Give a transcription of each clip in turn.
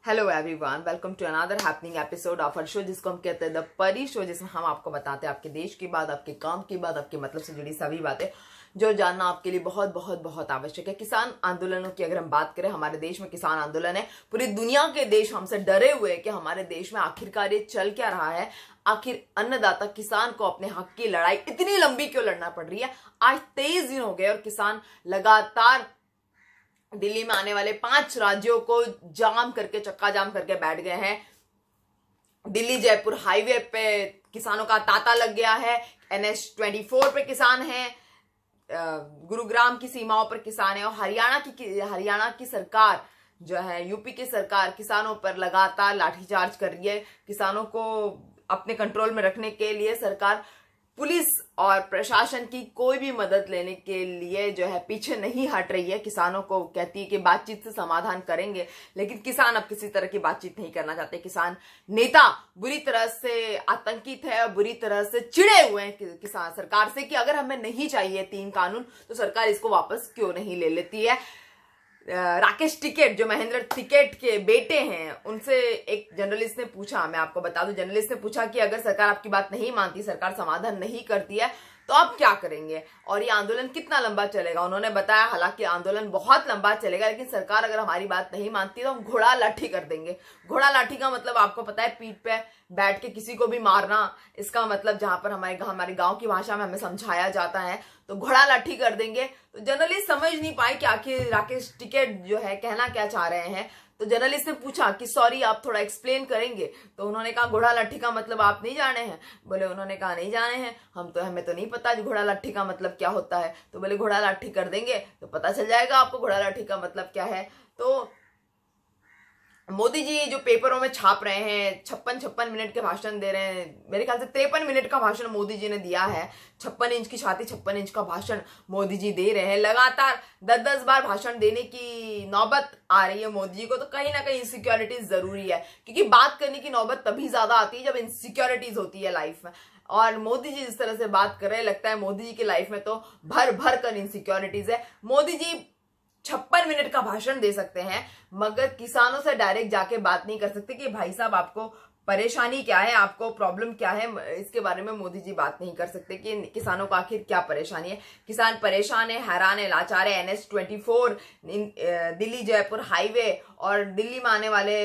Hello everyone, welcome to another happening episode of our show जिसको हम कहते हैं द परी शो, जिसमें हम आपको बताते हैं आपके देश की बात, आपके काम की बात, आपके मतलब से जुड़ी सभी बातें जो जानना आपके लिए बहुत बहुत बहुत आवश्यक है। किसान आंदोलनों की अगर हम बात करें, हमारे देश में किसान आंदोलन है। पूरी दुनिया के देश हमसे डरे हुए हैं कि हमारे देश में आखिरकार ये चल क्या रहा है। आखिर अन्नदाता किसान को अपने हक की लड़ाई इतनी लंबी क्यों लड़ना पड़ रही है। आज 23 दिन हो गए और किसान लगातार दिल्ली में आने वाले 5 राज्यों को जाम करके, चक्का जाम करके बैठ गए हैं। दिल्ली जयपुर हाईवे पे किसानों का तांता लग गया है। NH-24 पे किसान हैं, गुरुग्राम की सीमाओं पर किसान है और हरियाणा की सरकार जो है, यूपी की सरकार किसानों पर लगातार लाठीचार्ज कर रही है। किसानों को अपने कंट्रोल में रखने के लिए सरकार पुलिस और प्रशासन की कोई भी मदद लेने के लिए जो है पीछे नहीं हट रही है। किसानों को कहती है कि बातचीत से समाधान करेंगे, लेकिन किसान अब किसी तरह की बातचीत नहीं करना चाहते। किसान नेता बुरी तरह से आतंकित है और बुरी तरह से चिढ़े हुए हैं किसान सरकार से कि अगर हमें नहीं चाहिए 3 कानून तो सरकार इसको वापस क्यों नहीं ले लेती है। राकेश टिकैत जो महेंद्र टिकैत के बेटे हैं, उनसे एक जर्नलिस्ट ने पूछा, मैं आपको बता दूं, जर्नलिस्ट ने पूछा कि अगर सरकार आपकी बात नहीं मानती, सरकार समाधान नहीं करती है तो आप क्या करेंगे और ये आंदोलन कितना लंबा चलेगा। उन्होंने बताया हालांकि आंदोलन बहुत लंबा चलेगा, लेकिन सरकार अगर हमारी बात नहीं मानती तो हम घोड़ा लाठी कर देंगे। घोड़ा लाठी का मतलब आपको पता है, पीठ पे बैठ के किसी को भी मारना। इसका मतलब जहां पर हमारे गांव की भाषा में हमें समझाया जाता है तो घोड़ा लाठी कर देंगे। तो जर्नलिस्ट समझ नहीं पाए कि आखिर राकेश टिकैत जो है कहना क्या चाह रहे हैं। तो जर्नलिस्ट ने पूछा कि सॉरी, आप थोड़ा एक्सप्लेन करेंगे। तो उन्होंने कहा घोड़ा लाठी का मतलब आप नहीं जाने हैं। बोले, उन्होंने कहा नहीं जाने हैं, हमें तो नहीं पता घोड़ा लाठी का मतलब क्या होता है। तो बोले घोड़ा लाठी कर देंगे तो पता चल जाएगा आपको घोड़ा लाठी का मतलब क्या है। तो मोदी जी जो पेपरों में छाप रहे हैं, 56 मिनट के भाषण दे रहे हैं। मेरे ख्याल से 53 मिनट का भाषण मोदी जी ने दिया है। 56 इंच की छाती, 56 इंच का भाषण मोदी जी दे रहे हैं। लगातार 10-10 बार भाषण देने की नौबत आ रही है मोदी जी को। तो कहीं ना कहीं इनसिक्योरिटीज जरूरी है, क्योंकि बात करने की नौबत तभी ज्यादा आती है जब इनसिक्योरिटीज होती है लाइफ में। और मोदी जी जिस तरह से बात कर रहे हैं, लगता है मोदी जी की लाइफ में तो भर भर कर इनसिक्योरिटीज है। मोदी जी 56 मिनट का भाषण दे सकते हैं, मगर किसानों से डायरेक्ट जाके बात नहीं कर सकते कि भाई साहब आपको परेशानी क्या है, आपको प्रॉब्लम क्या है। इसके बारे में मोदी जी बात नहीं कर सकते कि किसानों को आखिर क्या परेशानी है। किसान परेशान है, हैरान है, लाचार है। NH-24 दिल्ली जयपुर हाईवे और दिल्ली में आने वाले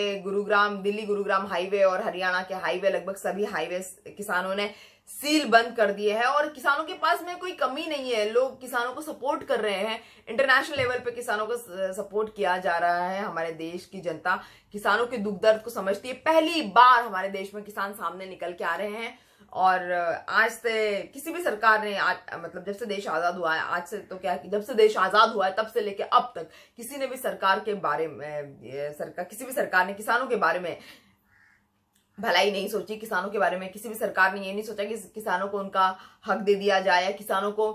दिल्ली गुरुग्राम हाईवे और हरियाणा के हाईवे, लगभग सभी हाईवे किसानों ने सील बंद कर दिए हैं। और किसानों के पास में कोई कमी नहीं है, लोग किसानों को सपोर्ट कर रहे हैं। इंटरनेशनल लेवल पे किसानों को सपोर्ट किया जा रहा है। हमारे देश की जनता किसानों के दुख दर्द को समझती है। पहली बार हमारे देश में किसान सामने निकल के आ रहे हैं। और आज से किसी भी सरकार ने मतलब जब से देश आजाद हुआ है, आज से तो क्या, जब से देश आजाद हुआ है तब से लेके अब तक किसी ने भी सरकार के बारे में किसी भी सरकार ने किसानों के बारे में भलाई नहीं सोची। किसानों के बारे में किसी भी सरकार ने ये नहीं सोचा कि किसानों को उनका हक दे दिया जाए या किसानों को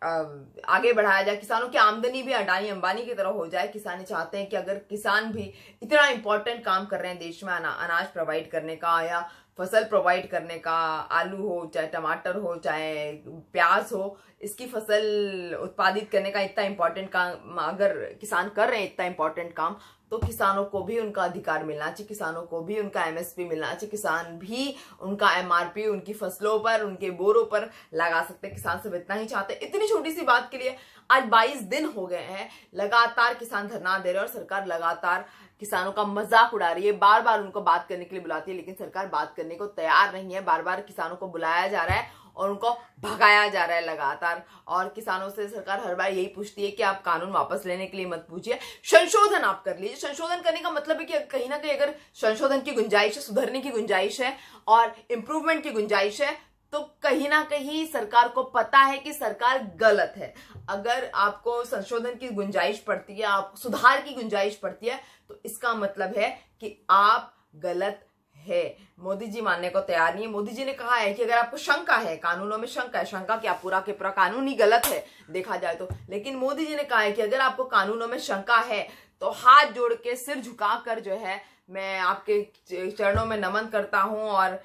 आगे बढ़ाया जाए। किसानों की आमदनी भी अडानी अंबानी की तरह हो जाए। किसान चाहते हैं कि अगर किसान भी इतना इंपॉर्टेंट काम कर रहे हैं देश में, अनाज प्रोवाइड करने का या फसल प्रोवाइड करने का, आलू हो चाहे टमाटर हो चाहे प्याज हो, इसकी फसल उत्पादित करने का इतना इंपॉर्टेंट काम अगर किसान कर रहे हैं, इतना इंपॉर्टेंट काम, तो किसानों को भी उनका अधिकार मिलना चाहिए। किसानों को भी उनका MSP मिलना चाहिए। किसान भी उनका MRP उनकी फसलों पर, उनके बोरों पर लगा सकते हैं। किसान सब इतना ही चाहते हैं। इतनी छोटी सी बात के लिए आज 22 दिन हो गए हैं लगातार किसान धरना दे रहे हैं और सरकार लगातार किसानों का मजाक उड़ा रही है। बार बार उनको बात करने के लिए बुलाती है, लेकिन सरकार बात करने को तैयार नहीं है। बार बार किसानों को बुलाया जा रहा है और उनको भगाया जा रहा है लगातार। और किसानों से सरकार हर बार यही पूछती है कि आप कानून वापस लेने के लिए मत पूछिए, संशोधन आप कर लीजिए। संशोधन करने का मतलब है कि कहीं ना कहीं अगर संशोधन की गुंजाइश है, सुधरने की गुंजाइश है और इंप्रूवमेंट की गुंजाइश है, तो कहीं ना कहीं सरकार को पता है कि सरकार गलत है। अगर आपको संशोधन की गुंजाइश पड़ती है, आप सुधार की गुंजाइश पड़ती है, तो इसका मतलब है कि आप गलत है। मोदी जी मानने को तैयार नहीं है। मोदी जी ने कहा है कि अगर आपको शंका है, कानूनों में शंका है, शंका क्या पूरा के पूरा कानून ही गलत है देखा जाए तो, लेकिन मोदी जी ने कहा है कि अगर आपको कानूनों में शंका है तो हाथ जोड़ के सिर झुकाकर जो है मैं आपके चरणों में नमन करता हूं और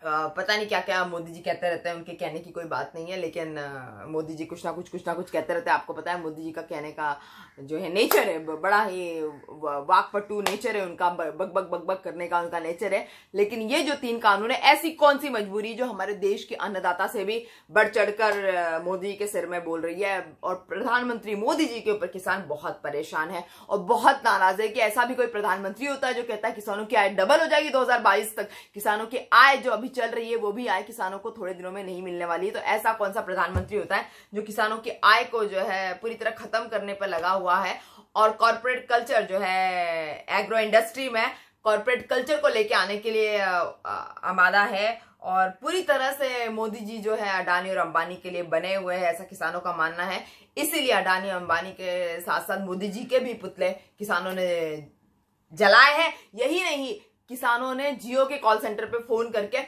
पता नहीं क्या क्या मोदी जी कहते रहते हैं, उनके कहने की कोई बात नहीं है, लेकिन मोदी जी कुछ ना कुछ कहते रहते हैं। आपको पता है मोदी जी का कहने का जो है नेचर है, बड़ा ही वाकपटू नेचर है उनका, बक बक बक बक करने का उनका नेचर है। लेकिन ये जो 3 कानून है, ऐसी कौन सी मजबूरी जो हमारे देश के अन्नदाता से भी बढ़ चढ़कर मोदी जी के सिर में बोल रही है। और प्रधानमंत्री मोदी जी के ऊपर किसान बहुत परेशान है और बहुत नाराज है कि ऐसा भी कोई प्रधानमंत्री होता है जो कहता है किसानों की आय डबल हो जाएगी 2022 तक। किसानों की आय जो अभी चल रही है वो भी आय किसानों को थोड़े दिनों में नहीं मिलने वाली है। तो ऐसा कौन सा प्रधानमंत्री होता है जो किसानों की आय को जो है पूरी तरह खत्म करने पर लगा हुआ है। और कॉर्पोरेट कल्चर जो है एग्रो इंडस्ट्री में कॉर्पोरेट कल्चर को लेके आने के लिए आमादा है। और पूरी तरह से मोदी जी जो है अडानी और अंबानी के लिए बने हुए हैं, ऐसा किसानों का मानना है। इसीलिए अडानी और अंबानी के साथ साथ मोदी जी के भी पुतले किसानों ने जलाए हैं। यही नहीं, किसानों ने जियो के कॉल सेंटर पे फोन करके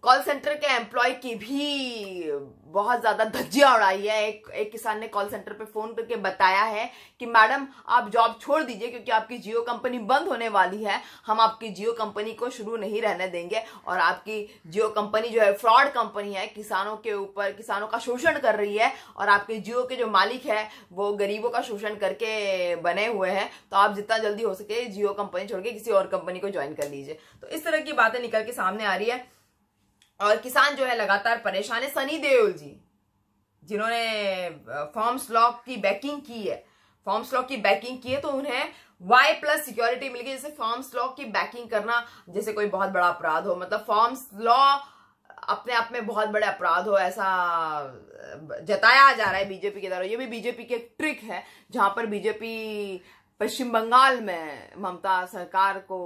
कॉल सेंटर के एम्प्लॉय की भी बहुत ज्यादा धज्जियां उड़ाई है। एक किसान ने कॉल सेंटर पे फोन करके बताया है कि मैडम आप जॉब छोड़ दीजिए क्योंकि आपकी जियो कंपनी बंद होने वाली है, हम आपकी जियो कंपनी को शुरू नहीं रहने देंगे। और आपकी जियो कंपनी जो है फ्रॉड कंपनी है, किसानों के ऊपर किसानों का शोषण कर रही है। और आपके जियो के जो मालिक है वो गरीबों का शोषण करके बने हुए हैं। तो आप जितना जल्दी हो सके जियो कंपनी छोड़ के किसी और कंपनी को ज्वाइन कर लीजिए। तो इस तरह की बातें निकल के सामने आ रही है और किसान जो है लगातार परेशान है। सनी देओल जी जिन्होंने फॉर्म्स लॉ की बैकिंग की है, तो उन्हें Y+ सिक्योरिटी मिल गई। जैसे फॉर्म्स लॉ की बैकिंग करना जैसे कोई बहुत बड़ा अपराध हो, मतलब फॉर्म्स लॉ अपने आप में बहुत बड़े अपराध हो, ऐसा जताया जा रहा है बीजेपी के द्वारा। ये भी बीजेपी की एक ट्रिक है, जहां पर बीजेपी पश्चिम बंगाल में ममता सरकार को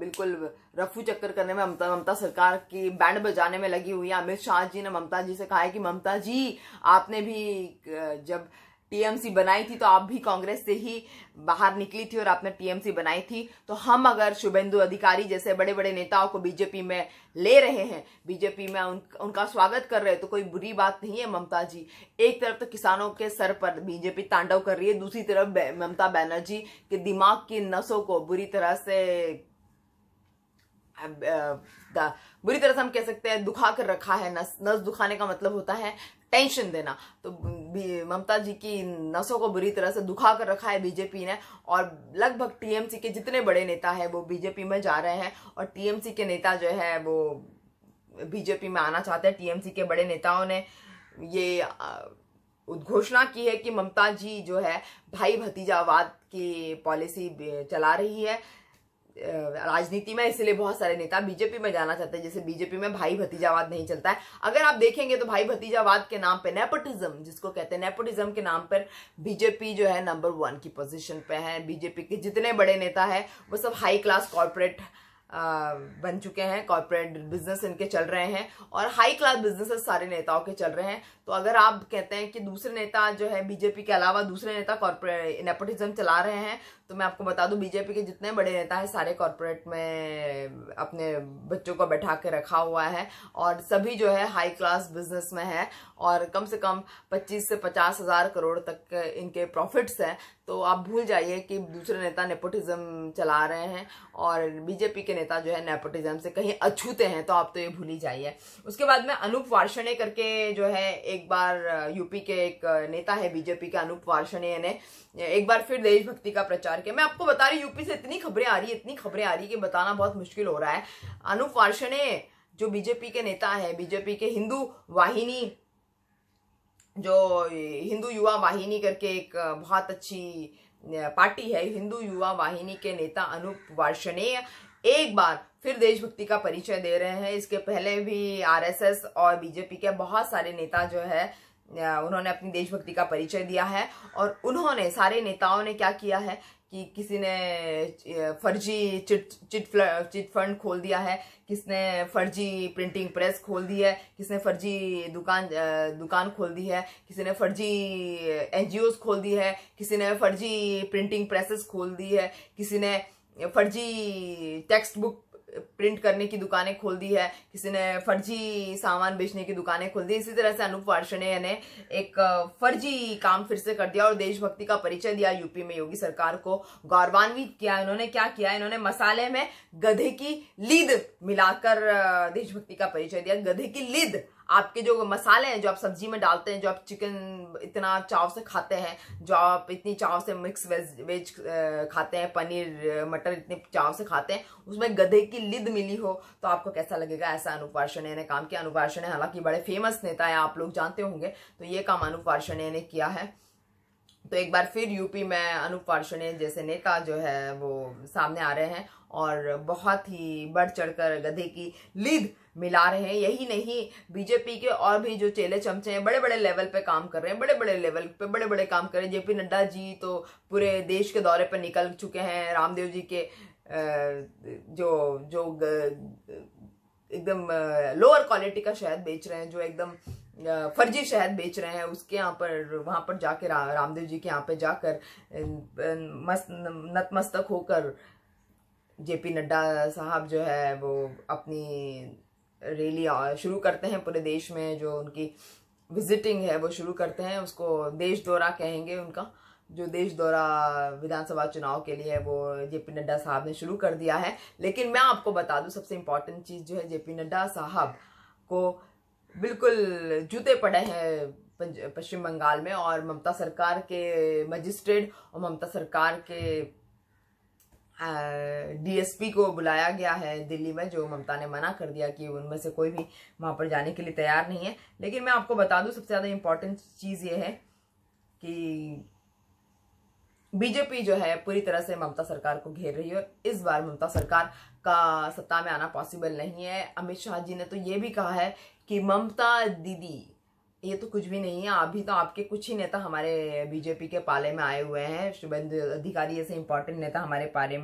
बिल्कुल रफू चक्कर करने में, ममता सरकार की बैंड बजाने में लगी हुई है। अमित शाह जी ने ममता जी से कहा है कि ममता जी आपने भी जब टीएमसी बनाई थी तो आप भी कांग्रेस से ही बाहर निकली थी और आपने टीएमसी बनाई थी। तो हम अगर शुभेंदु अधिकारी जैसे बड़े बड़े नेताओं को बीजेपी में ले रहे हैं, बीजेपी में उनका स्वागत कर रहे हैं, तो कोई बुरी बात नहीं है ममता जी। एक तरफ तो किसानों के सर पर बीजेपी तांडव कर रही है, दूसरी तरफ ममता बनर्जी के दिमाग की नसों को बुरी तरह से हम कह सकते हैं दुखा कर रखा है। नस दुखाने का मतलब होता है टेंशन देना। तो ममता जी की नसों को बुरी तरह से दुखा कर रखा है बीजेपी ने। और लगभग टीएमसी के जितने बड़े नेता है वो बीजेपी में जा रहे हैं और टीएमसी के नेता जो है वो बीजेपी में आना चाहते हैं। टीएमसी के बड़े नेताओं ने ये उद्घोषणा की है कि ममता जी जो है भाई भतीजावाद की पॉलिसी चला रही है राजनीति में, इसलिए बहुत सारे नेता बीजेपी में जाना चाहते हैं। जैसे बीजेपी में भाई भतीजावाद नहीं चलता है। अगर आप देखेंगे तो भाई भतीजावाद के नाम पे नेपोटिज्म जिसको कहते हैं, नेपोटिज्म के नाम पर बीजेपी जो है नंबर 1 की पोजीशन पे है। बीजेपी के जितने बड़े नेता है वो सब हाई क्लास कॉर्पोरेट बन चुके हैं, कॉर्पोरेट बिजनेस इनके चल रहे हैं और हाई क्लास बिजनेसेस सारे नेताओं के चल रहे हैं। तो अगर आप कहते हैं कि दूसरे नेता जो है बीजेपी के अलावा दूसरे नेता कॉर्पोरेट नेपोटिज्म चला रहे हैं, तो मैं आपको बता दूं बीजेपी के जितने बड़े नेता हैं सारे कॉर्पोरेट में अपने बच्चों को बैठा के रखा हुआ है और सभी जो है हाई क्लास बिजनेस में है और कम से कम 25 से 50 हजार करोड़ तक इनके प्रॉफिट्स हैं। तो आप भूल जाइए कि दूसरे नेता नेपोटिज्म चला रहे हैं और बीजेपी के नेता जो है नेपोटिज्म से कहीं अछूते हैं, तो आप तो ये भूल ही जाइए। उसके बाद में अनूप वार्ष्णेय करके जो है एक बार यूपी के एक नेता है बीजेपी के, अनूप वार्ष्णेय ने एक बार फिर देशभक्ति का प्रचार किया। मैं आपको बता रही यूपी से इतनी खबरें आ रही है कि बताना बहुत मुश्किल हो रहा है। अनूप वार्ष्णेय जो बीजेपी के नेता है, बीजेपी के हिंदू वाहिनी जो हिंदू युवा वाहिनी करके एक बहुत अच्छी पार्टी है, हिंदू युवा वाहिनी के नेता अनूप वार्ष्णेय एक बार फिर देशभक्ति का परिचय दे रहे हैं। इसके पहले भी आरएसएस और बीजेपी के बहुत सारे नेता जो है उन्होंने अपनी देशभक्ति का परिचय दिया है और उन्होंने सारे नेताओं ने क्या किया है कि किसी ने फर्जी चिट फंड खोल दिया है, किसने फर्जी प्रिंटिंग प्रेस खोल दी है, किसने फर्जी दुकान खोल दी है, किसी ने फर्जी एनजीओज खोल दी है, किसी ने फर्जी प्रिंटिंग प्रेसेस खोल दी है, किसी ने फर्जी टेक्स्ट बुक प्रिंट करने की दुकानें खोल दी है, किसी ने फर्जी सामान बेचने की दुकानें खोल दी। इसी तरह से अनूप वार्ष्णेय ने एक फर्जी काम फिर से कर दिया और देशभक्ति का परिचय दिया यूपी में। योगी सरकार को गौरवान्वित किया। इन्होंने क्या किया, इन्होंने मसाले में गधे की लीद मिलाकर देशभक्ति का परिचय दिया। गधे की लीद, आपके जो मसाले हैं जो आप सब्जी में डालते हैं, जो आप चिकन इतना चाव से खाते हैं, जो आप इतनी चाव से मिक्स वेज खाते हैं, पनीर मटर इतने चाव से खाते हैं, उसमें गधे की लिद मिली हो तो आपको कैसा लगेगा। ऐसा अनूप वार्ष्णेय ने काम किया। अनूप वार्ष्णेय हालांकि बड़े फेमस नेता है, आप लोग जानते होंगे, तो ये काम अनूप वार्ष्णेय ने किया है। तो एक बार फिर यूपी में अनूप वार्ष्णेय जैसे नेता जो है वो सामने आ रहे हैं और बहुत ही बढ़ चढ़कर गधे की लीद मिला रहे हैं। यही नहीं, बीजेपी के और भी जो चेले चमचे हैं बड़े बड़े लेवल पे काम कर रहे हैं, बड़े बड़े लेवल पे बड़े बड़े काम कर रहे हैं। जेपी नड्डा जी तो पूरे देश के दौरे पर निकल चुके हैं। रामदेव जी के जो एकदम लोअर क्वालिटी का शहद बेच रहे हैं, जो एकदम फर्जी शहद बेच रहे हैं, उसके यहाँ पर वहां पर जाकर रामदेव जी के यहाँ पे जाकर नतमस्तक होकर जेपी नड्डा साहब जो है वो अपनी रैली शुरू करते हैं पूरे देश में। जो उनकी विजिटिंग है वो शुरू करते हैं, उसको देश दौरा कहेंगे। उनका जो देश दौरा विधानसभा चुनाव के लिए वो जेपी नड्डा साहब ने शुरू कर दिया है। लेकिन मैं आपको बता दूं, सबसे इम्पोर्टेंट चीज जो है, जेपी नड्डा साहब को बिल्कुल जूते पड़े हैं पश्चिम बंगाल में, और ममता सरकार के मजिस्ट्रेट और ममता सरकार के डीएसपी को बुलाया गया है दिल्ली में, जो ममता ने मना कर दिया कि उनमें से कोई भी वहां पर जाने के लिए तैयार नहीं है। लेकिन मैं आपको बता दूं, सबसे ज्यादा इम्पोर्टेंट चीज ये है कि बीजेपी जो है पूरी तरह से ममता सरकार को घेर रही है और इस बार ममता सरकार का सत्ता में आना पॉसिबल नहीं है। अमित शाह जी ने तो ये भी कहा है कि ममता दीदी ये तो कुछ भी नहीं है, अभी तो आपके कुछ ही नेता हमारे बीजेपी के पाले में आए हुए हैं, शुभेंदु अधिकारी जैसे इंपॉर्टेंट नेता हमारे पाले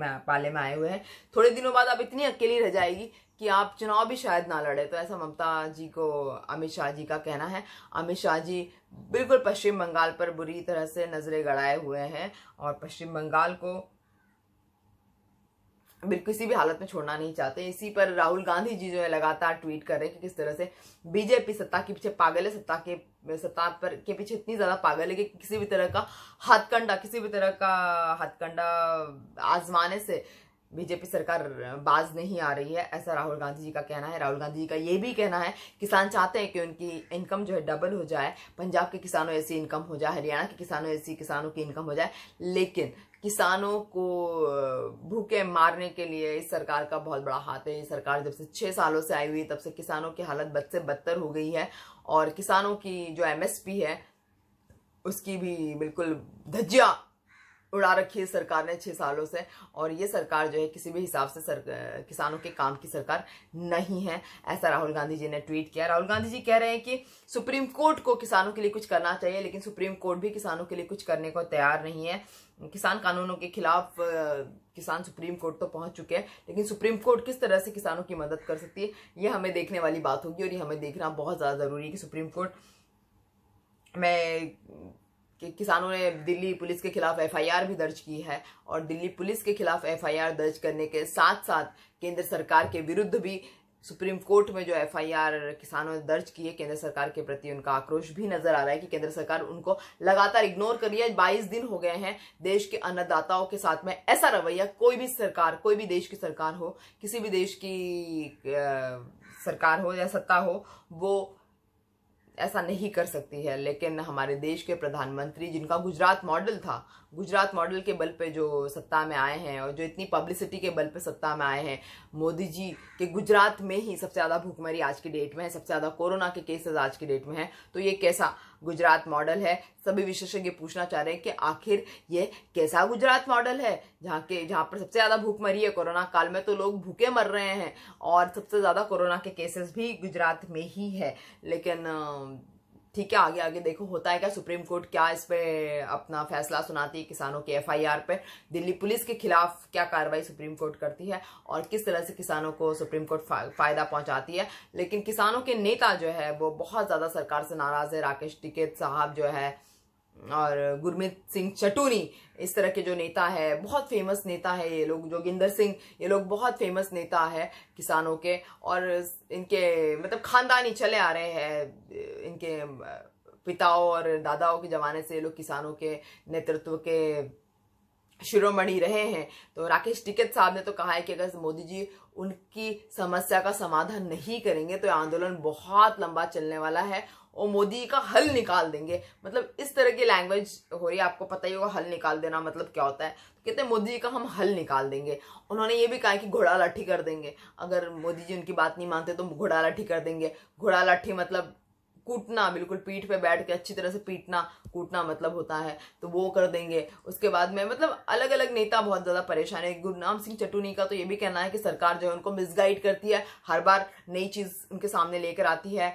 में आए हुए हैं, थोड़े दिनों बाद आप इतनी अकेली रह जाएगी कि आप चुनाव भी शायद ना लड़े। तो ऐसा ममता जी को अमित शाह जी का कहना है। अमित शाह जी बिल्कुल पश्चिम बंगाल पर बुरी तरह से नजरें गड़ाए हुए हैं और पश्चिम बंगाल को बिल्कुल किसी भी हालत में छोड़ना नहीं चाहते। इसी पर राहुल गांधी जी जो है लगातार ट्वीट कर रहे हैं कि किस तरह से बीजेपी सत्ता के पीछे पागल है, सत्ता पर के पीछे इतनी ज्यादा पागल है कि किसी भी तरह का हथकंडा आजमाने से बीजेपी सरकार बाज नहीं आ रही है, ऐसा राहुल गांधी जी का कहना है। राहुल गांधी जी का ये भी कहना है, किसान चाहते हैं कि उनकी इनकम जो है डबल हो जाए, पंजाब के किसानों ऐसी इनकम हो जाए, हरियाणा के किसानों की इनकम हो जाए, लेकिन किसानों को भूखे मारने के लिए इस सरकार का बहुत बड़ा हाथ है। ये सरकार जब से 6 सालों से आई हुई तब से किसानों की हालत बद से बदतर हो गई है और किसानों की जो एमएसपी है उसकी भी बिल्कुल धज्जियां उड़ा रखी है सरकार ने 6 सालों से। और ये सरकार जो है किसी भी हिसाब से किसानों के काम की सरकार नहीं है, ऐसा राहुल गांधी जी ने ट्वीट किया। राहुल गांधी जी कह रहे हैं कि सुप्रीम कोर्ट को किसानों के लिए कुछ करना चाहिए, लेकिन सुप्रीम कोर्ट भी किसानों के लिए कुछ करने को तैयार नहीं है। किसान कानूनों के खिलाफ किसान सुप्रीम कोर्ट तो पहुंच चुके हैं, लेकिन सुप्रीम कोर्ट किस तरह से किसानों की मदद कर सकती है ये हमें देखने वाली बात होगी और ये हमें देखना बहुत ज्यादा जरूरी है कि सुप्रीम कोर्ट में किसानों ने दिल्ली पुलिस के खिलाफ एफआईआर भी दर्ज की है और दिल्ली पुलिस के खिलाफ एफआईआर दर्ज करने के साथ साथ केंद्र सरकार के विरुद्ध भी सुप्रीम कोर्ट में जो एफआईआर किसानों ने दर्ज की है, केंद्र सरकार के प्रति उनका आक्रोश भी नजर आ रहा है कि केंद्र सरकार उनको लगातार इग्नोर कर रही है। 22 दिन हो गए हैं देश के अन्नदाताओं के साथ में ऐसा रवैया कोई भी सरकार, कोई भी देश की सरकार हो, किसी भी देश की सरकार हो या सत्ता हो, वो ऐसा नहीं कर सकती है। लेकिन हमारे देश के प्रधानमंत्री जिनका गुजरात मॉडल था, गुजरात मॉडल के बल पे जो सत्ता में आए हैं और जो इतनी पब्लिसिटी के बल पे सत्ता में आए हैं, मोदी जी के गुजरात में ही सबसे ज्यादा भूखमरी आज की डेट में है, सबसे ज्यादा कोरोना के केसेस आज की डेट में है। तो ये कैसा गुजरात मॉडल है? सभी विशेषज्ञ पूछना चाह रहे हैं कि आखिर ये कैसा गुजरात मॉडल है जहाँ पर सबसे ज्यादा भूखमरी है। कोरोना काल में तो लोग भूखे मर रहे हैं और सबसे ज्यादा कोरोना के केसेस भी गुजरात में ही है। लेकिन ठीक है, आगे आगे देखो होता है क्या, सुप्रीम कोर्ट क्या इस पे अपना फैसला सुनाती है किसानों के एफआईआर पे, दिल्ली पुलिस के खिलाफ क्या कार्रवाई सुप्रीम कोर्ट करती है और किस तरह से किसानों को सुप्रीम कोर्ट फायदा पहुंचाती है। लेकिन किसानों के नेता जो है वो बहुत ज्यादा सरकार से नाराज है। राकेश टिकैत साहब जो है और गुरमीत सिंह चटूनी, इस तरह के जो नेता है, बहुत फेमस नेता है ये लोग, जोगिंदर सिंह, ये लोग बहुत फेमस नेता है किसानों के, और इनके मतलब खानदानी चले आ रहे हैं, इनके पिताओं और दादाओं के जमाने से ये लोग किसानों के नेतृत्व के शिरोमणि रहे हैं। तो राकेश टिकैत साहब ने तो कहा है कि अगर मोदी जी उनकी समस्या का समाधान नहीं करेंगे तो आंदोलन बहुत लंबा चलने वाला है और मोदी का हल निकाल देंगे। मतलब इस तरह की लैंग्वेज हो रही है, आपको पता ही होगा हल निकाल देना मतलब क्या होता है। तो कहते हैं मोदी जी का हम हल निकाल देंगे। उन्होंने ये भी कहा कि घोड़ा लाठी कर देंगे, अगर मोदी जी उनकी बात नहीं मानते तो घोड़ा लाठी कर देंगे। घोड़ा लाठी मतलब कूटना, बिल्कुल पीठ पे बैठ के अच्छी तरह से पीटना, कूटना मतलब होता है, तो वो कर देंगे। उसके बाद में मतलब अलग अलग नेता बहुत ज्यादा परेशान है। गुरनाम सिंह चटूनी का तो ये भी कहना है कि सरकार जो है उनको मिसगाइड करती है, हर बार नई चीज उनके सामने लेकर आती है,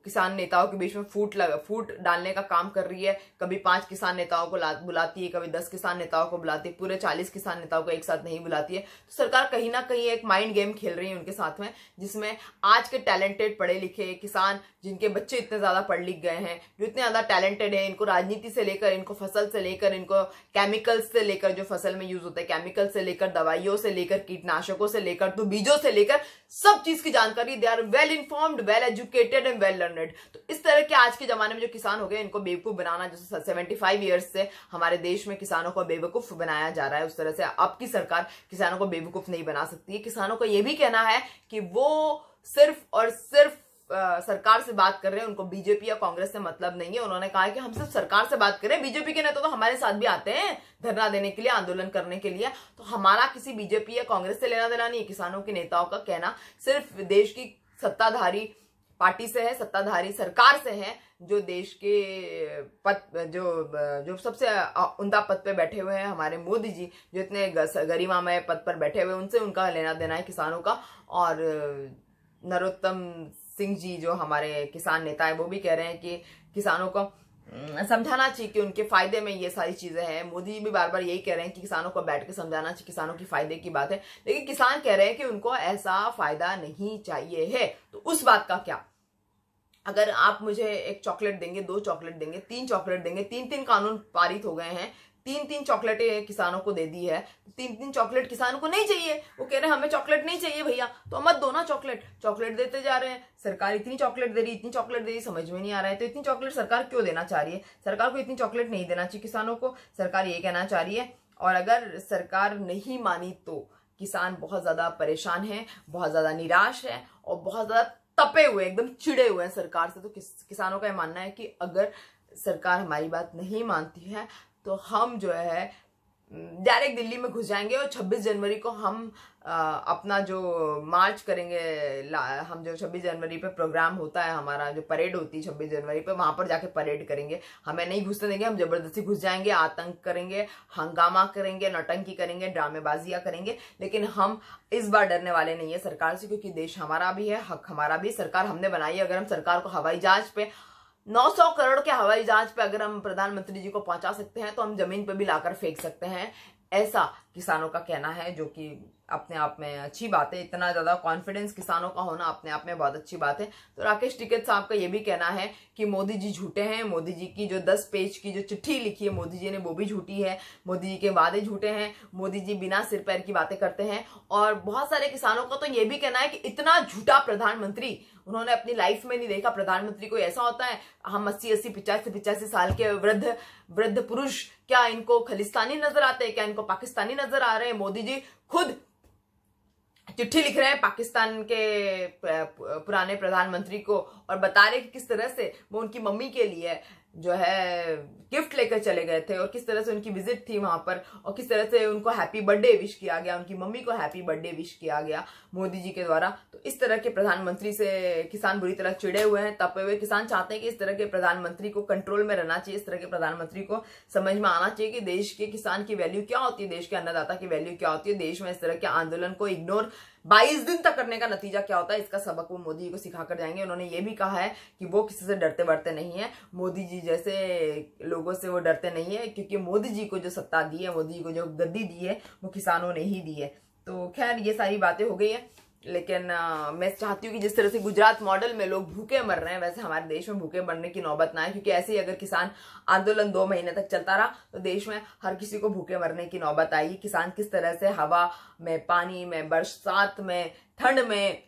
किसान नेताओं के बीच में फूट डालने का काम कर रही है। कभी 5 किसान नेताओं को बुलाती है, कभी 10 किसान नेताओं को बुलाती है, पूरे 40 किसान नेताओं को एक साथ नहीं बुलाती है। तो सरकार कहीं ना कहीं एक माइंड गेम खेल रही है उनके साथ में, जिसमें आज के टैलेंटेड पढ़े लिखे किसान, जिनके बच्चे इतने ज्यादा पढ़ लिख गए हैं, जो इतने ज्यादा टैलेंटेड है, इनको राजनीति से लेकर, इनको फसल से लेकर, इनको केमिकल्स से लेकर, जो फसल में यूज होता है केमिकल से लेकर, दवाइयों से लेकर, कीटनाशकों से लेकर, तो बीजों से लेकर सब चीज की जानकारी, they are well informed, well educated and well learned. तो इस तरह के आज के जमाने में जो किसान हो गए, इनको बेवकूफ बनाना, जैसे 75 ईयर्स से हमारे देश में किसानों को बेवकूफ बनाया जा रहा है, उस तरह से अब की सरकार किसानों को बेवकूफ नहीं बना सकती है। किसानों का यह भी कहना है कि वो सिर्फ और सिर्फ सरकार से बात कर रहे हैं, उनको बीजेपी या कांग्रेस से मतलब नहीं है। उन्होंने कहा है कि हम सिर्फ सरकार से बात करें, बीजेपी के नेता तो हमारे साथ भी आते हैं धरना देने के लिए, आंदोलन करने के लिए, तो हमारा किसी बीजेपी या कांग्रेस से लेना देना नहीं है। किसानों के नेताओं का कहना सिर्फ देश की सत्ताधारी पार्टी से है, सत्ताधारी सरकार से है, जो देश के पद जो सबसे उम्दा पद पे बैठे हुए हैं हमारे मोदी जी, जो इतने गरिमामय पद पर बैठे हुए हैं, उनसे उनका लेना देना है किसानों का। और नरोत्तम सिंह जी जो हमारे किसान नेता है, वो भी कह रहे हैं कि किसानों को समझाना चाहिए कि उनके फायदे में ये सारी चीजें हैं। मोदी जी भी बार बार यही कह रहे हैं कि किसानों को बैठ के समझाना चाहिए, किसानों की फायदे की बात है, लेकिन किसान कह रहे हैं कि उनको ऐसा फायदा नहीं चाहिए है। तो उस बात का क्या? अगर आप मुझे एक चॉकलेट देंगे, 2 चॉकलेट देंगे, 3 चॉकलेट देंगे, 3 कानून पारित हो गए हैं, 3 चॉकलेटें किसानों को दे दी है, 3 चॉकलेट किसानों को नहीं चाहिए। वो कह रहे हैं हमें चॉकलेट नहीं चाहिए भैया, तो मत दो ना चॉकलेट देते जा रहे हैं। सरकार इतनी चॉकलेट दे रही, इतनी चॉकलेट दे रही, समझ में नहीं आ रहा है। तो इतनी चॉकलेट सरकार क्यों देना चाह रही है? सरकार को इतनी चॉकलेट नहीं देना चाहिए किसानों को, सरकार ये कहना चाह रही है। और अगर सरकार नहीं मानी तो किसान बहुत ज्यादा परेशान है, बहुत ज्यादा निराश है और बहुत ज्यादा तपे हुए, एकदम चिड़े हुए हैं सरकार से। तो किसानों का यह मानना है कि अगर सरकार हमारी बात नहीं मानती है तो हम जो है डायरेक्ट दिल्ली में घुस जाएंगे और 26 जनवरी को हम अपना जो मार्च करेंगे, हम जो 26 जनवरी पे प्रोग्राम होता है हमारा, जो परेड होती है 26 जनवरी पे, वहां पर जाके परेड करेंगे। हमें नहीं घुसने देंगे, हम जबरदस्ती घुस जाएंगे, आतंक करेंगे, हंगामा करेंगे, नौटंकी करेंगे, ड्रामेबाजियां करेंगे, लेकिन हम इस बार डरने वाले नहीं है सरकार से, क्योंकि देश हमारा भी है, हक हमारा भी, सरकार हमने बनाई है। अगर हम सरकार को हवाई जहाज पे 900 करोड़ के हवाई जहाज पे अगर हम प्रधानमंत्री जी को पहुंचा सकते हैं तो हम जमीन पे भी लाकर फेंक सकते हैं, ऐसा किसानों का कहना है, जो कि अपने आप में अच्छी बात है। इतना ज्यादा कॉन्फिडेंस किसानों का होना अपने आप में बहुत अच्छी बात है। तो राकेश टिकैत साहब का ये भी कहना है कि मोदी जी झूठे हैं, मोदी जी की जो 10 पेज की जो चिट्ठी लिखी है मोदी जी ने, वो भी झूठी है, मोदी जी के वादे झूठे हैं, मोदी जी बिना सिर पैर की बातें करते हैं। और बहुत सारे किसानों का तो ये भी कहना है कि इतना झूठा प्रधानमंत्री उन्होंने अपनी लाइफ में नहीं देखा। प्रधानमंत्री कोई ऐसा होता है, हम 80-80, 85 साल के वृद्ध पुरुष, क्या इनको खलिस्तानी नजर आते हैं? क्या इनको पाकिस्तानी नजर आ रहे हैं? मोदी जी खुद चिट्ठी लिख रहे हैं पाकिस्तान के पुराने प्रधानमंत्री को और बता रहे कि किस तरह से वो उनकी मम्मी के लिए जो है गिफ्ट लेकर चले गए थे और किस तरह से उनकी विजिट थी वहां पर और किस तरह से उनको हैप्पी बर्थडे विश किया गया, उनकी मम्मी को हैप्पी बर्थडे विश किया गया मोदी जी के द्वारा। तो इस तरह के प्रधानमंत्री से किसान बुरी तरह चिड़े हुए हैं, तपे हुए। किसान चाहते हैं कि इस तरह के प्रधानमंत्री को कंट्रोल में रहना चाहिए, इस तरह के प्रधानमंत्री को समझ में आना चाहिए कि देश के किसान की वैल्यू क्या होती है, देश के अन्नदाता की वैल्यू क्या होती है। देश में इस तरह के आंदोलन को इग्नोर 22 दिन तक करने का नतीजा क्या होता है, इसका सबक वो मोदी जी को सिखाकर जाएंगे। उन्होंने ये भी कहा है कि वो किसी से डरते बरते नहीं है, मोदी जी जैसे लोगों से वो डरते नहीं है, क्योंकि मोदी जी को जो सत्ता दी है, मोदी जी को जो गद्दी दी है, वो किसानों ने ही दी है। तो खैर ये सारी बातें हो गई है। लेकिन मैं चाहती हूँ कि जिस तरह से गुजरात मॉडल में लोग भूखे मर रहे हैं वैसे हमारे देश में भूखे मरने की नौबत ना है, क्योंकि ऐसे ही अगर किसान आंदोलन 2 महीने तक चलता रहा तो देश में हर किसी को भूखे मरने की नौबत आएगी। किसान किस तरह से हवा में, पानी में, बरसात में, ठंड में,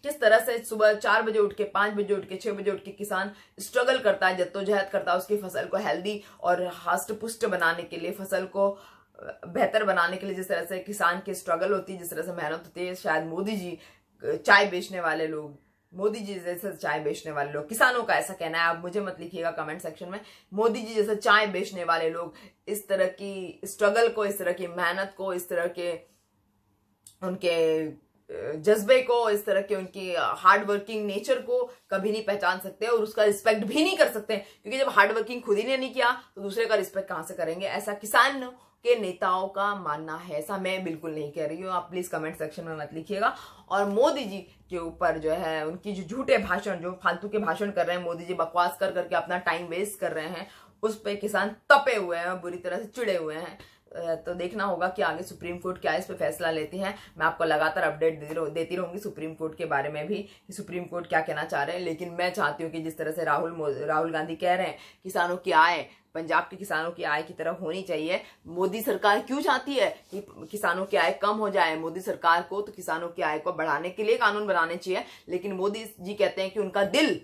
किस तरह से सुबह 4 बजे उठ के, 5 बजे उठ के, 6 बजे उठ के किसान स्ट्रगल करता है, जद्दोजहद करता है उसकी फसल को हेल्दी और हष्ट पुष्ट बनाने के लिए, फसल को बेहतर बनाने के लिए। जिस तरह से किसान की स्ट्रगल होती है, जिस तरह से मेहनत होती है, शायद मोदी जी चाय बेचने वाले लोग, मोदी जी जैसे चाय बेचने वाले लोग, किसानों का ऐसा कहना है, आप मुझे मत लिखिएगा कमेंट सेक्शन में, मोदी जी जैसे चाय बेचने वाले लोग इस तरह की स्ट्रगल को, इस तरह की मेहनत को, इस तरह के उनके जज्बे को, इस तरह के उनकी हार्ड वर्किंग नेचर को कभी नहीं पहचान सकते और उसका रिस्पेक्ट भी नहीं कर सकते, क्योंकि जब हार्ड वर्किंग खुद ही ने नहीं किया तो दूसरे का रिस्पेक्ट कहां से करेंगे। ऐसा किसान के नेताओं का मानना है, ऐसा मैं बिल्कुल नहीं कह रही हूँ, आप प्लीज कमेंट सेक्शन में मत लिखिएगा। और मोदी जी के ऊपर जो है उनकी जो झूठे भाषण, जो फालतू के भाषण कर रहे हैं, मोदी जी बकवास कर करके अपना टाइम वेस्ट कर रहे हैं, उस पर किसान तपे हुए हैं, बुरी तरह से चिड़े हुए हैं। तो देखना होगा कि आगे सुप्रीम कोर्ट क्या इस पे फैसला लेती है। मैं आपको लगातार अपडेट देती रहूंगी सुप्रीम कोर्ट के बारे में भी, कि सुप्रीम कोर्ट क्या कहना चाह रहे हैं। लेकिन मैं चाहती हूँ कि जिस तरह से राहुल गांधी कह रहे हैं किसानों की आय, पंजाब के किसानों की आय की तरफ होनी चाहिए, मोदी सरकार क्यों चाहती है कि किसानों की आय कम हो जाए? मोदी सरकार को तो किसानों की आय को बढ़ाने के लिए कानून बनाने चाहिए, लेकिन मोदी जी कहते हैं कि उनका दिल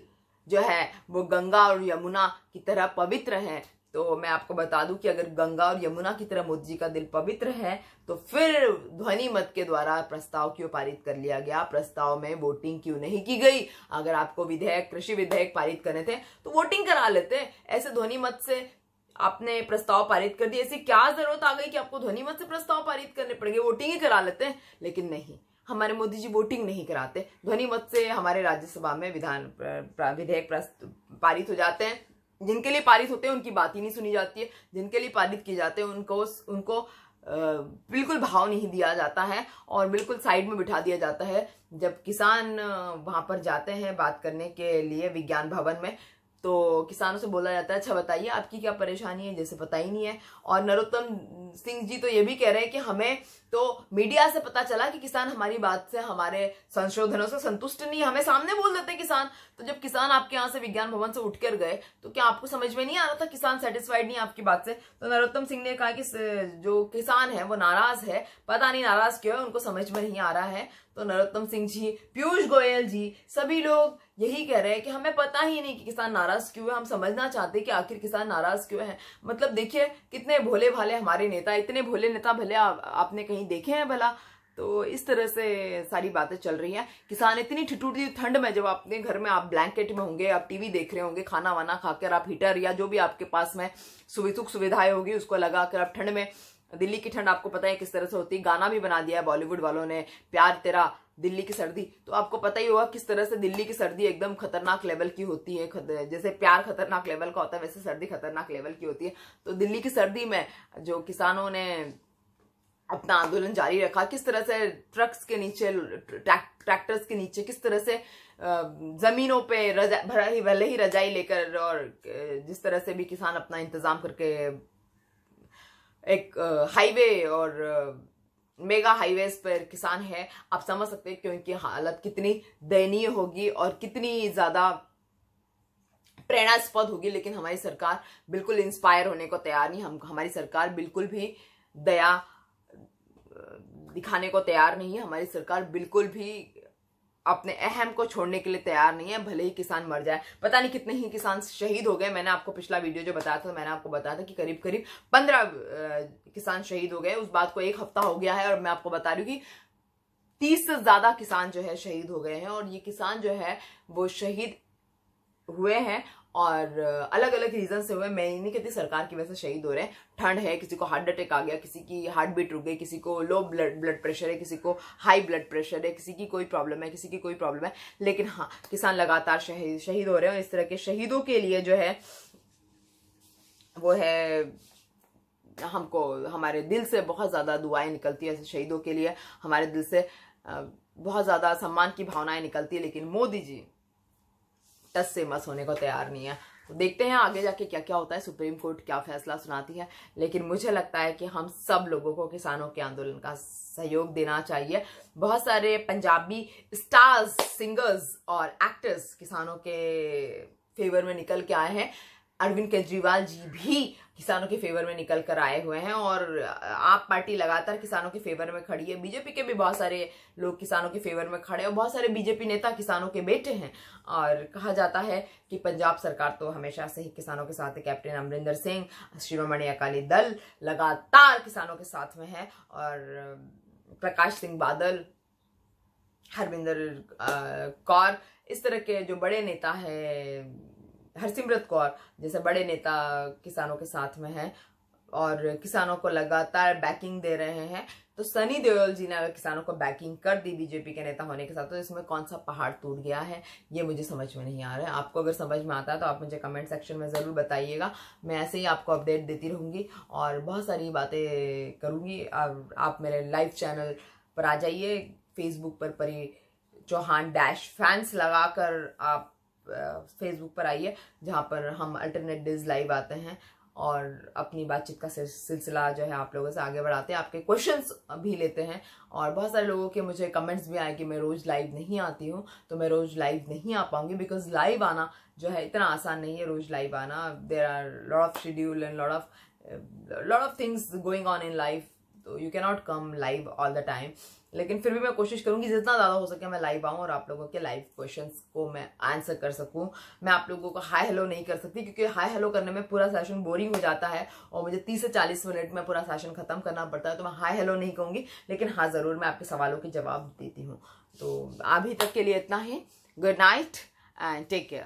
जो है वो गंगा और यमुना की तरह पवित्र है। तो मैं आपको बता दूं कि अगर गंगा और यमुना की तरह मोदी जी का दिल पवित्र है तो फिर ध्वनि मत के द्वारा प्रस्ताव क्यों पारित कर लिया गया? प्रस्ताव में वोटिंग क्यों नहीं की गई? अगर आपको विधेयक, कृषि विधेयक पारित करने थे तो वोटिंग करा लेते, ऐसे ध्वनि मत से आपने प्रस्ताव पारित कर दिया। ऐसी क्या जरूरत आ गई कि आपको ध्वनि मत से प्रस्ताव पारित करने पड़ेंगे? वोटिंग ही करा लेते। लेकिन नहीं, हमारे मोदी जी वोटिंग नहीं कराते, ध्वनि मत से हमारे राज्यसभा में विधेयक पारित हो जाते हैं। जिनके लिए पारित होते हैं उनकी बात ही नहीं सुनी जाती है, जिनके लिए पारित किए जाते हैं उनको बिल्कुल भाव नहीं दिया जाता है और बिल्कुल साइड में बिठा दिया जाता है। जब किसान वहां पर जाते हैं बात करने के लिए विज्ञान भवन में, तो किसानों से बोला जाता है अच्छा बताइए आपकी क्या परेशानी है, जैसे पता ही नहीं है। और नरोत्तम सिंह जी तो ये भी कह रहे हैं कि हमें तो मीडिया से पता चला कि किसान हमारी बात से, हमारे संशोधनों से संतुष्ट नहीं, हमें सामने बोल देते किसान। तो जब किसान आपके यहाँ से विज्ञान भवन से उठकर गए तो क्या आपको समझ में नहीं आ रहा था किसान सेटिस्फाइड नहीं आपकी बात से? तो नरोत्तम सिंह ने कहा कि जो किसान है वो नाराज है, पता नहीं नाराज क्यों है, उनको समझ में नहीं आ रहा है। तो नरोत्तम सिंह जी, पीयूष गोयल जी, सभी लोग यही कह रहे हैं कि हमें पता ही नहीं कि किसान नाराज क्यों है, हम समझना चाहते हैं कि आखिर किसान नाराज क्यों है। मतलब देखिए कितने भोले भाले हमारे नेता, इतने भोले नेता भले आपने कहीं देखे हैं भला? तो इस तरह से सारी बातें चल रही हैं। किसान इतनी ठिठुरती ठंड में, जब अपने घर में आप ब्लैंकेट में होंगे, आप टीवी देख रहे होंगे, खाना वाना खाकर आप हीटर या जो भी आपके पास में सुख सुविधाएं होगी उसको लगाकर आप ठंड में, दिल्ली की ठंड आपको पता है किस तरह से होती है, गाना भी बना दिया है बॉलीवुड वालों ने, प्यार तेरा दिल्ली की सर्दी। तो आपको पता ही होगा किस तरह से दिल्ली की सर्दी एकदम खतरनाक लेवल की होती है, जैसे प्यार खतरनाक लेवल का होता है वैसे सर्दी खतरनाक लेवल की होती है। तो दिल्ली की सर्दी में जो किसानों ने अपना आंदोलन जारी रखा, किस तरह से ट्रक्स के नीचे, ट्रैक्टर्स के नीचे, किस तरह से जमीनों पे भले ही रजाई लेकर, और जिस तरह से भी किसान अपना इंतजाम करके एक हाईवे और मेगा हाईवेज पर किसान है, आप समझ सकते हैं कि उनकी हालत कितनी दयनीय होगी और कितनी ज्यादा प्रेरणास्पद होगी। लेकिन हमारी सरकार बिल्कुल इंस्पायर होने को तैयार नहीं, हमारी सरकार बिल्कुल भी दया दिखाने को तैयार नहीं है, हमारी सरकार बिल्कुल भी अपने अहम को छोड़ने के लिए तैयार नहीं है, भले ही किसान मर जाए। पता नहीं कितने ही किसान शहीद हो गए, मैंने आपको पिछला वीडियो जो बताया था मैंने आपको बताया था कि करीब करीब 15 किसान शहीद हो गए। उस बात को 1 हफ्ता हो गया है और मैं आपको बता रही हूँ कि 30 से ज्यादा किसान जो है शहीद हो गए हैं। और ये किसान जो है वो शहीद हुए हैं और अलग अलग रीजन से हुए, मैं नहीं कहती सरकार की वजह से शहीद हो रहे हैं। ठंड है, किसी को हार्ट अटैक आ गया, किसी की हार्ट बीट रुक गई, किसी को लो ब्लड प्रेशर है, किसी को हाई ब्लड प्रेशर है, किसी की कोई प्रॉब्लम है, किसी की कोई प्रॉब्लम है। लेकिन हाँ, किसान लगातार शहीद हो रहे हैं। इस तरह के शहीदों के लिए जो है वो है, हमको हमारे दिल से बहुत ज्यादा दुआएं निकलती है ऐसे शहीदों के लिए, हमारे दिल से बहुत ज्यादा सम्मान की भावनाएं निकलती है। लेकिन मोदी जी टस से मस होने को तैयार नहीं है। तो देखते हैं आगे जाके क्या क्या होता है, सुप्रीम कोर्ट क्या फैसला सुनाती है। लेकिन मुझे लगता है कि हम सब लोगों को किसानों के आंदोलन का सहयोग देना चाहिए। बहुत सारे पंजाबी स्टार्स, सिंगर्स और एक्टर्स किसानों के फेवर में निकल के आए हैं। अरविंद केजरीवाल जी भी किसानों के फेवर में निकल कर आए हुए हैं और आप पार्टी लगातार किसानों के फेवर में खड़ी है। बीजेपी के भी बहुत सारे लोग किसानों के फेवर में खड़े हैं और बहुत सारे बीजेपी नेता किसानों के बेटे हैं। और कहा जाता है कि पंजाब सरकार तो हमेशा से ही किसानों के साथ है। कैप्टन अमरिंदर सिंह, शिरोमणि अकाली दल लगातार किसानों के साथ में है और प्रकाश सिंह बादल, हरविंदर कौर, इस तरह के जो बड़े नेता हैं, हरसिमरत कौर जैसे बड़े नेता किसानों के साथ में हैं और किसानों को लगातार बैकिंग दे रहे हैं। तो सनी देओल जी ने अगर किसानों को बैकिंग कर दी बीजेपी के नेता होने के साथ, तो इसमें कौन सा पहाड़ टूट गया है ये मुझे समझ में नहीं आ रहा है। आपको अगर समझ में आता है तो आप मुझे कमेंट सेक्शन में ज़रूर बताइएगा। मैं ऐसे ही आपको अपडेट देती रहूँगी और बहुत सारी बातें करूँगी। आप मेरे लाइव चैनल पर आ जाइए, फेसबुक पर परी चौहान -फैंस लगाकर आप फेसबुक पर आइए, जहाँ पर हम अल्टरनेट डेज लाइव आते हैं और अपनी बातचीत का सिलसिला जो है आप लोगों से आगे बढ़ाते हैं, आपके क्वेश्चंस भी लेते हैं। और बहुत सारे लोगों के मुझे कमेंट्स भी आए कि मैं रोज लाइव नहीं आती हूँ, तो मैं रोज लाइव नहीं आ पाऊंगी बिकॉज लाइव आना जो है इतना आसान नहीं है। रोज लाइव आना, there are lot of schedule and lot of things going on in life, तो you can not come live all the time. लेकिन फिर भी मैं कोशिश करूंगी जितना ज़्यादा हो सके मैं लाइव आऊँ और आप लोगों के लाइव क्वेश्चंस को मैं आंसर कर सकूं। मैं आप लोगों को हाय हेलो नहीं कर सकती क्योंकि हाय हेलो करने में पूरा सेशन बोरिंग हो जाता है और मुझे 30 से 40 मिनट में पूरा सेशन खत्म करना पड़ता है। तो मैं हाय हेलो नहीं कहूँगी, लेकिन हाँ ज़रूर मैं आपके सवालों के जवाब देती हूँ। तो अभी तक के लिए इतना ही। Good night and take care.